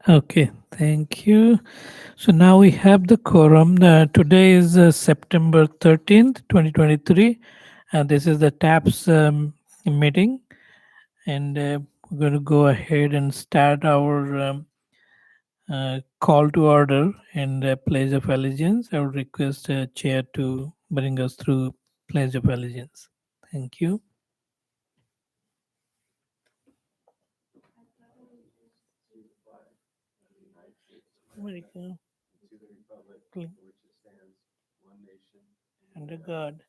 Okay, thank you. So now we have the quorum. Today is September 13th, 2023, and this is the TAPS meeting. And we're going to go ahead and start our call to order and pledge of allegiance. I would request Chair to bring us through pledge of allegiance. Thank you. America, under God.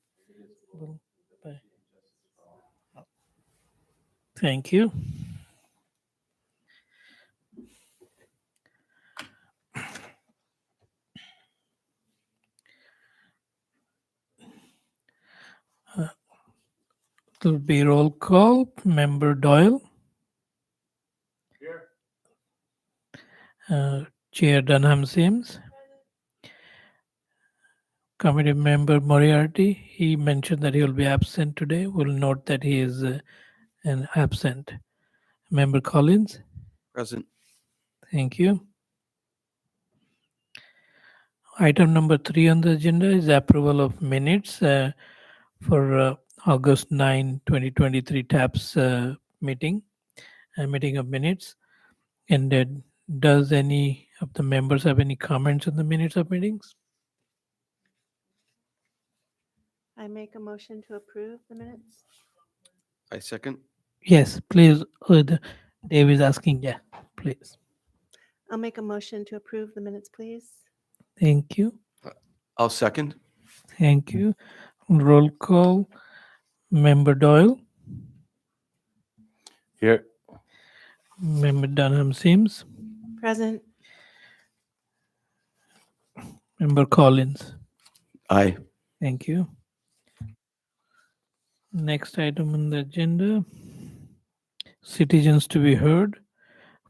Will by- Thank you. It will be roll call. Member Doyle, Chair Dunham Sims, Committee Member Moriarty. He mentioned that he will be absent today. We'll note that he is an absent. Member Collins, Present. thank you. Item number 3 on the agenda is approval of minutes for August 9, 2023 TAPS meeting, meeting of minutes. And does any of the members have any comments on the minutes of meetings? I make a motion to approve the minutes. I second. Yes, please. Dave is asking. Yeah, please. I'll make a motion to approve the minutes, please. Thank you. I'll second. Thank you. Roll call. Member Doyle, Here. Member Dunham Sims, Present. Member Collins. Aye. Thank you. Next item on the agenda, citizens to be heard.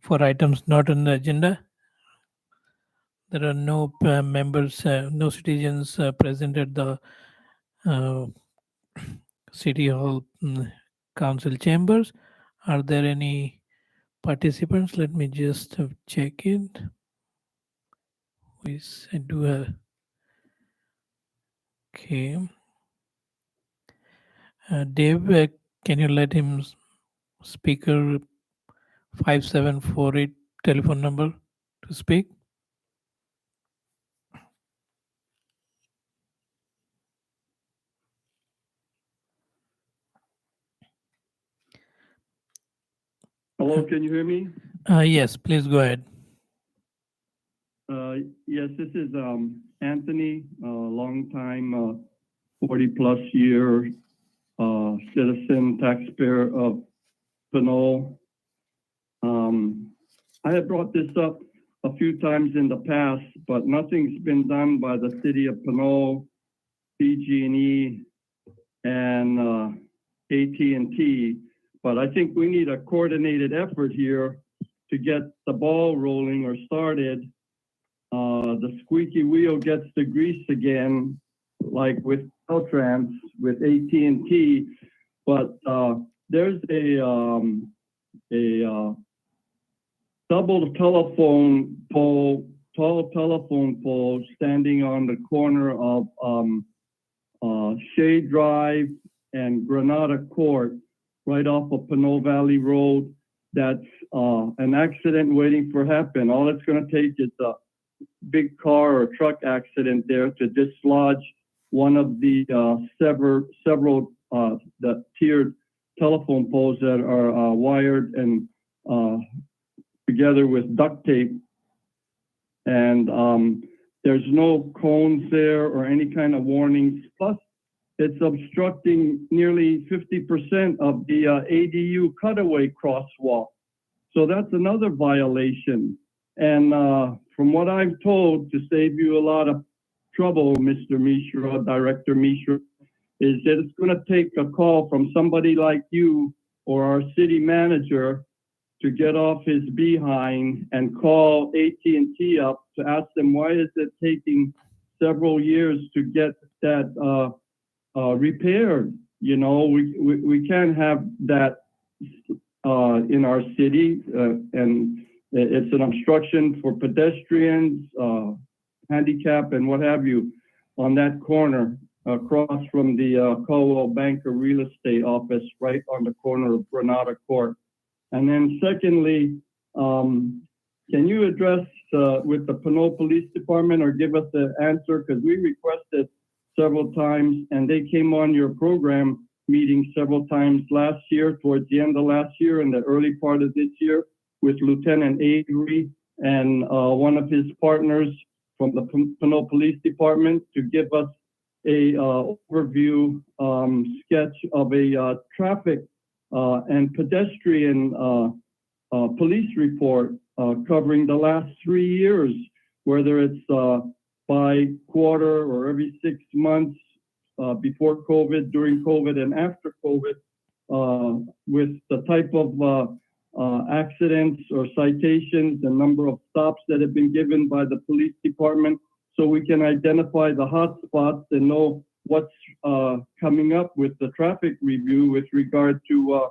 For items not on the agenda, there are no members, no citizens present at the uh, City Hall Council chambers. Are there any participants? Let me just check it. I do have. Okay. Dave, can you let him speaker 5748 telephone number to speak? Hello, can you hear me? Yes, please go ahead. Yes, this is Anthony, longtime 40-plus year citizen taxpayer of Pinole. I have brought this up a few times in the past, but nothing's been done by the city of Pinole, PG&E, and AT&T. But I think we need a coordinated effort here to get the ball rolling or started. The squeaky wheel gets the grease again, like with Caltrans, with AT&T. But there's a double telephone pole, tall telephone pole standing on the corner of Shade Drive and Granada Court, right off of Pinole Valley Road. That's an accident waiting for happen. All it's going to take is a big car or truck accident there to dislodge one of the several the tiered telephone poles that are wired and together with duct tape. And there's no cones there or any kind of warnings. Plus, it's obstructing nearly 50% of the ADU cutaway crosswalk. So that's another violation. And from what I've told, to save you a lot of trouble, Mr. Mishra, Director Mishra, is that it's going to take a call from somebody like you or our city manager to get off his behind and call AT&T up to ask them why is it taking several years to get that repaired. You know, we can't have that in our city, and It's an obstruction for pedestrians, handicap, and what have you on that corner across from the Caldwell Banker Real Estate Office, right on the corner of Granada Court. And then secondly, can you address with the Pinole Police Department or give us an answer? Because we requested several times and they came on your program meeting several times last year, towards the end of last year and the early part of this year with Lieutenant Avery and one of his partners from the Pinole Police Department to give us a overview sketch of a traffic and pedestrian police report covering the last 3 years, whether it's by quarter or every 6 months before COVID, during COVID, and after COVID, with the type of accidents or citations, the number of stops that have been given by the police department, so we can identify the hot spots and know what's coming up with the traffic review with regard to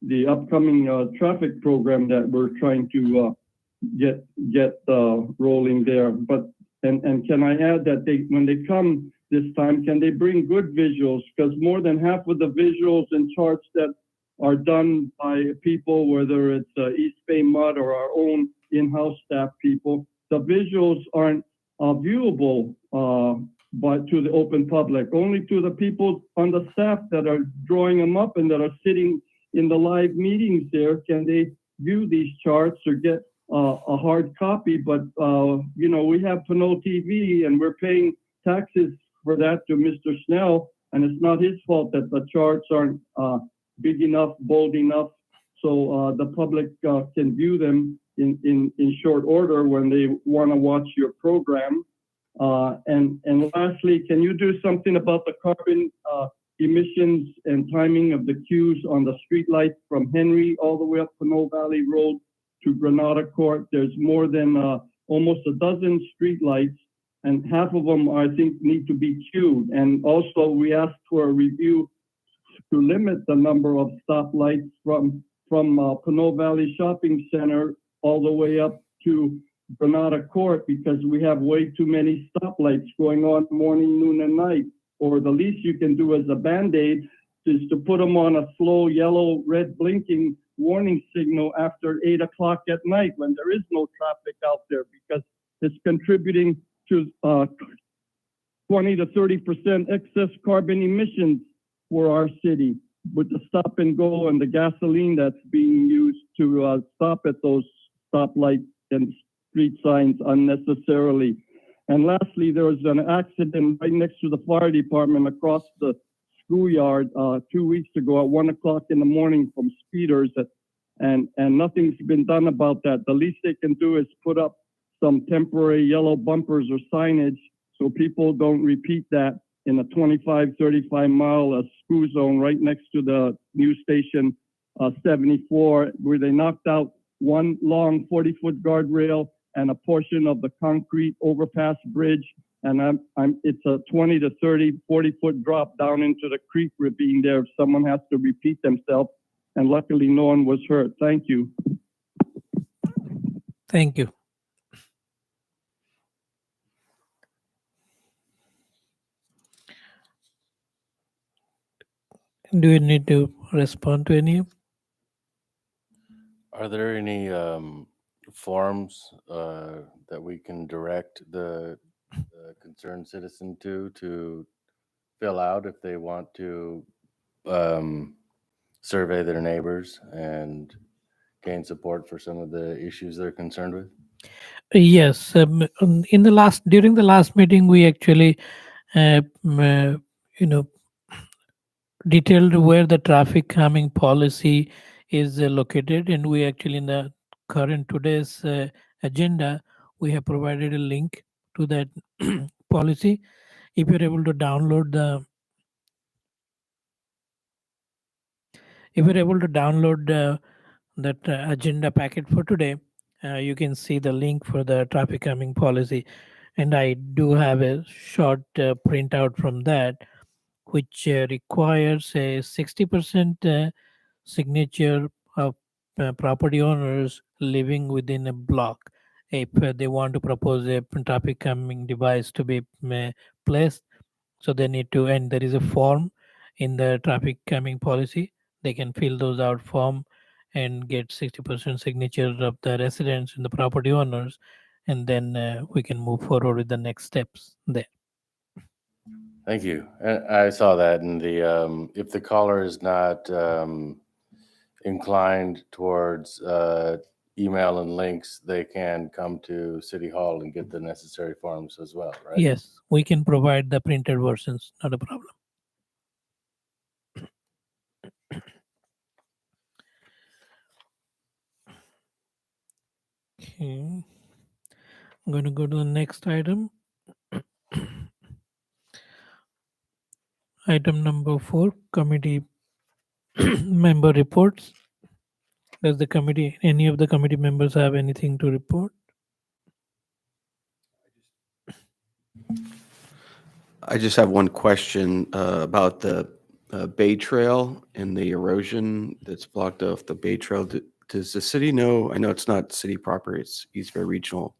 the upcoming traffic program that we're trying to get rolling there. But and can I add that when they come this time, can they bring good visuals? Because more than half of the visuals and charts that are done by people, whether it's East Bay Mud or our own in-house staff people, the visuals aren't viewable but to the open public. Only to the people on the staff that are drawing them up and that are sitting in the live meetings there can they view these charts or get a hard copy. But you know, we have Pinole TV and we're paying taxes for that to Mr. Snell, and it's not his fault that the charts aren't big enough, bold enough, so the public can view them in short order when they want to watch your program. And lastly, can you do something about the carbon emissions and timing of the queues on the streetlights from Henry all the way up Pinole Valley Road to Granada Court? There's more than almost a dozen streetlights, and half of them I think need to be queued. And also we asked for a review to limit the number of stoplights from Pinole Valley Shopping Center all the way up to Granada Court, because we have way too many stoplights going on morning, noon, and night. Or the least you can do as a Band-Aid is to put them on a slow yellow, red blinking warning signal after 8 o'clock at night when there is no traffic out there, because it's contributing to 20 to 30% excess carbon emissions for our city with the stop and go and the gasoline that's being used to stop at those stoplights and street signs unnecessarily. And lastly, there was an accident right next to the fire department across the schoolyard 2 weeks ago at 1 o'clock in the morning from speeders, and nothing's been done about that. The least they can do is put up some temporary yellow bumpers or signage so people don't repeat that in a 25, 35 mile school zone right next to the new station 74, where they knocked out one long 40-foot guardrail and a portion of the concrete overpass bridge. And it's a 20 to 30, 40-foot drop down into the creek ravine there if someone has to repeat themselves. And luckily no one was hurt. Thank you. Thank you. Do you need to respond to any? Are there any forms that we can direct the concerned citizen to fill out if they want to survey their neighbors and gain support for some of the issues they're concerned with? Yes. During the last meeting, we actually, detailed where the traffic calming policy is located, and we actually in the current today's agenda we have provided a link to that policy. If you're able to download that agenda packet for today, you can see the link for the traffic calming policy, and I do have a short printout from that, which requires a 60% signature of property owners living within a block. If they want to propose a traffic calming device to be placed, so they need to, and there is a form in the traffic calming policy. They can fill those out form and get 60% signature of the residents and the property owners, and then we can move forward with the next steps there. Thank you. I saw that in the, if the caller is not inclined towards email and links, they can come to City Hall and get the necessary forms as well, right? Yes, we can provide the printed versions, not a problem. Okay. I'm going to go to the next item. Item number 4, committee member reports. Does the committee, any of the committee members have anything to report? I just have one question about the Bay Trail and the erosion that's blocked off the Bay Trail. Does the city know? I know it's not city proper, it's East Bay Regional,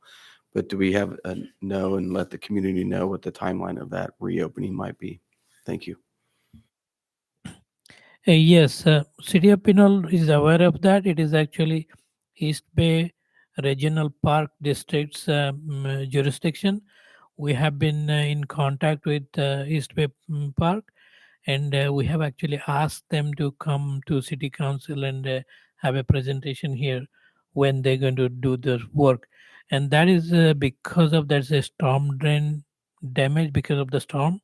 but do we have a know and let the community know what the timeline of that reopening might be? Thank you. Yes, City of Pinole is aware of that. It is actually East Bay Regional Park District's jurisdiction. We have been in contact with East Bay Park, and we have actually asked them to come to City Council and have a presentation here when they're going to do the work. And that is because of there's a storm drain damage because of the storm.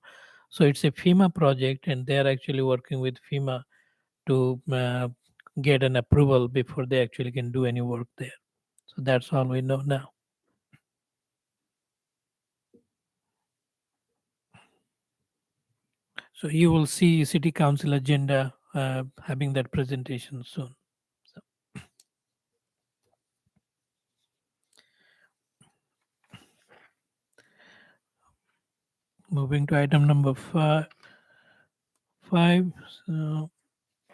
So it's a FEMA project, and they are actually working with FEMA to get an approval before they actually can do any work there. So that's all we know now. So you will see City Council agenda having that presentation soon. So. Moving to item number 5. So,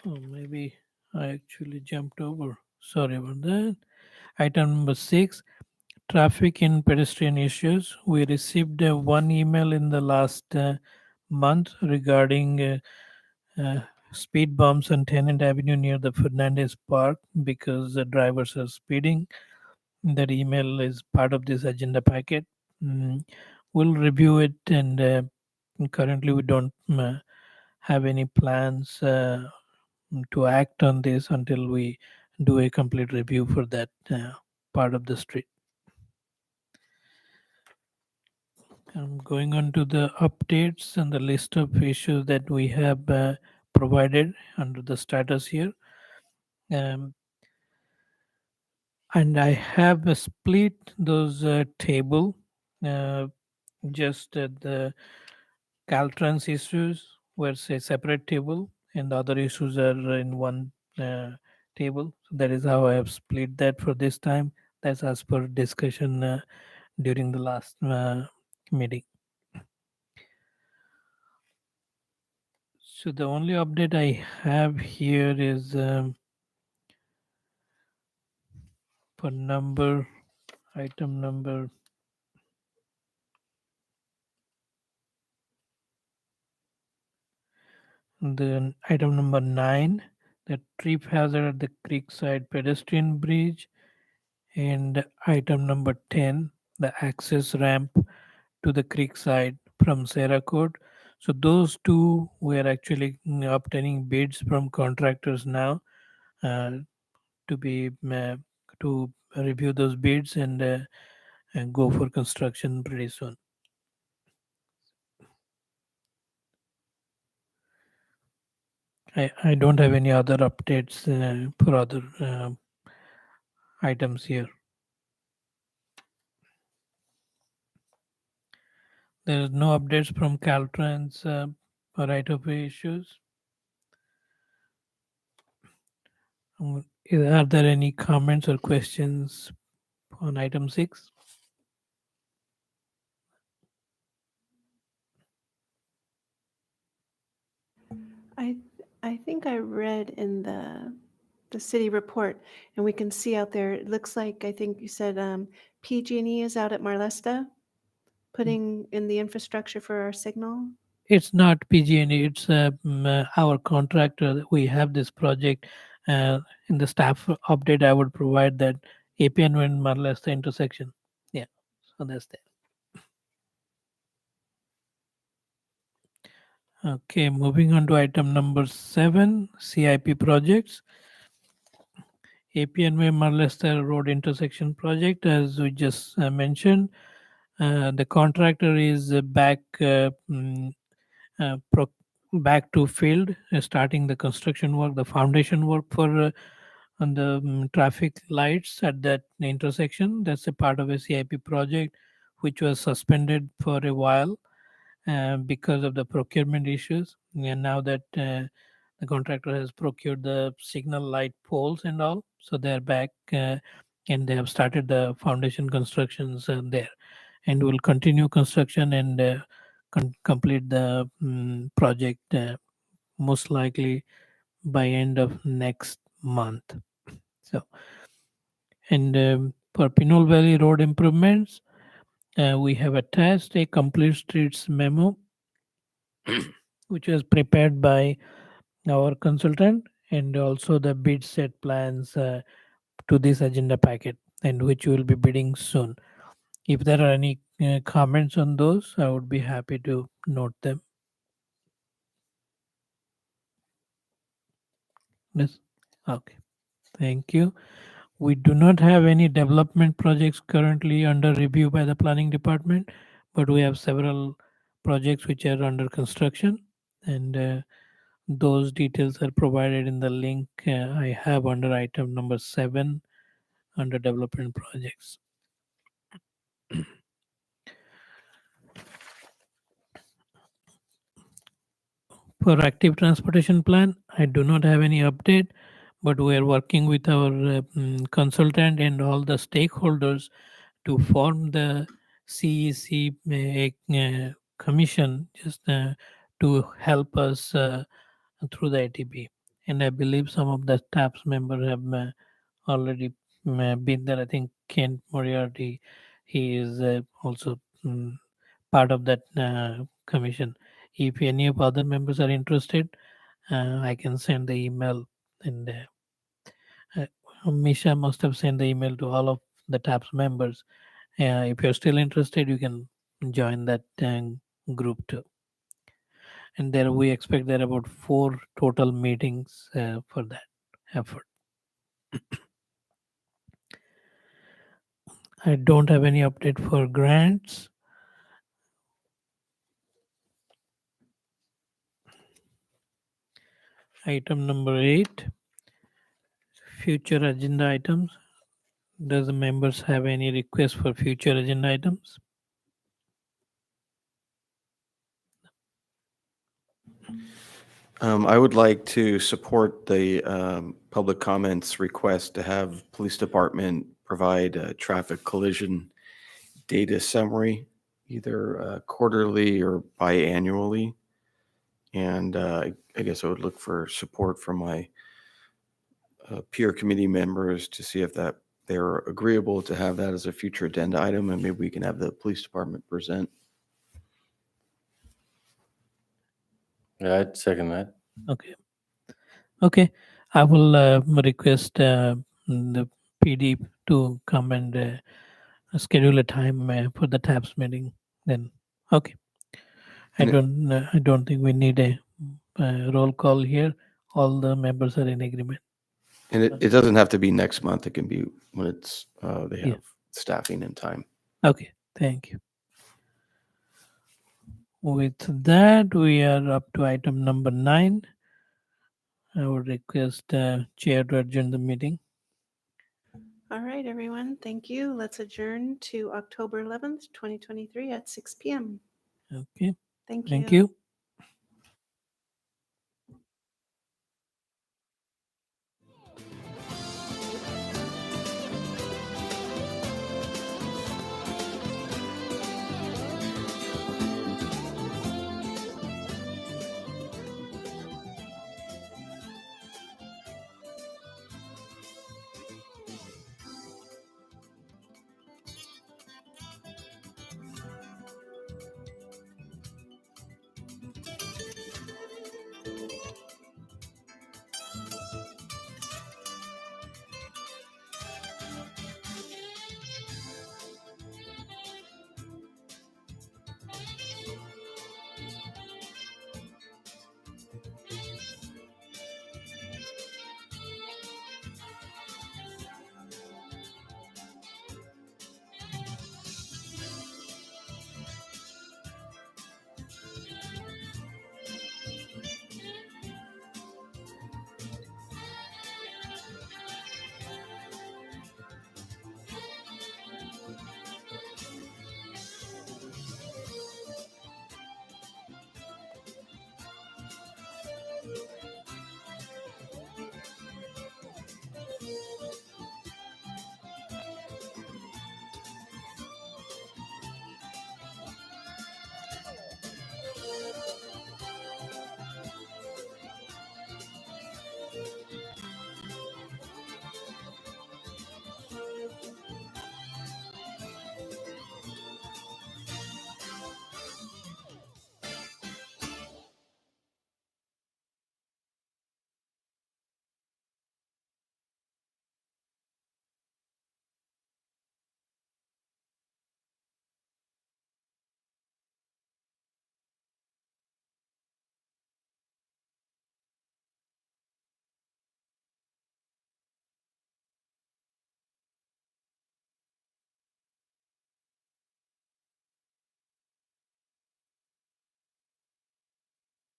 maybe I actually jumped over. Sorry about that. Item number 6, traffic and pedestrian issues. We received one email in the last month regarding speed bumps on Tenant Avenue near the Fernandez Park because the drivers are speeding. That email is part of this agenda packet. We'll review it, and currently we don't have any plans to act on this until we do a complete review for that part of the street. I'm going on to the updates and the list of issues that we have provided under the status here. And I have split those table just the Caltrans issues were a separate table and the other issues are in one table. So that is how I have split that for this time. That's as per discussion during the last meeting. So the only update I have here is for item number the item number 9, the trip hazard at the Creekside pedestrian bridge, and item number 10, the access ramp to the Creekside from Sarah Court. So those two we are actually obtaining bids from contractors now uh, to be to review those bids and go for construction pretty soon. I don't have any other updates for other items here. There is no updates from Caltrans right-of-way issues. Are there any comments or questions on item 6? I think I read in the the city report, and we can see out there, it looks like, I think you said PG&E is out at Marlesta, putting in the infrastructure for our signal. It's not PG&E, it's our contractor. We have this project. In the staff update, I would provide that APN and Marlesta intersection. Yeah, so that's that. Okay, moving on to item number 7, CIP projects. APNY Marlester Road intersection project, as we just mentioned. The contractor is back to field, starting the construction work, the foundation work for on the traffic lights at that intersection. That's a part of a CIP project, which was suspended for a while because of the procurement issues. And now that the contractor has procured the signal light poles and all, so they're back and they have started the foundation constructions there, and will continue construction and complete the project most likely by end of next month. So, and for Pinole Valley road improvements, we have attached a complete streets memo which was prepared by our consultant, and also the bid set plans to this agenda packet, and which we will be bidding soon. If there are any comments on those, I would be happy to note them. Yes. Okay. Thank you. We do not have any development projects currently under review by the planning department, but we have several projects which are under construction, and those details are provided in the link I have under item number 7 under development projects. For active transportation plan, I do not have any update, but we are working with our consultant and all the stakeholders to form the CEC commission, just to help us through the ATP. And I believe some of the staff's members have already been there. I think Kent Moriarty, he is also part of that commission. If any of other members are interested, I can send the email, and Misha must have sent the email to all of the TAPS members. If you're still interested, you can join that group too. And there we expect there are about 4 total meetings for that effort. I don't have any update for grants. Item number 8, future agenda items. Does the members have any requests for future agenda items? I would like to support the public comments request to have police department provide a traffic collision data summary, either quarterly or biannually. And I guess I would look for support from my peer committee members to see if that they're agreeable to have that as a future agenda item, and maybe we can have the police department present. Yeah, I'd second that. Okay. Okay. I will request the PD to come and schedule a time for the TAPS meeting. Then, okay. I don't think we need a roll call here. All the members are in agreement. And it doesn't have to be next month. It can be when it's they have Yeah. staffing and time. Okay. Thank you. With that, we are up to item number 9. I would request chair to adjourn the meeting. All right, everyone, thank you. Let's adjourn to October 11th, 2023 at 6 p.m. Okay. Thank you. Thank you.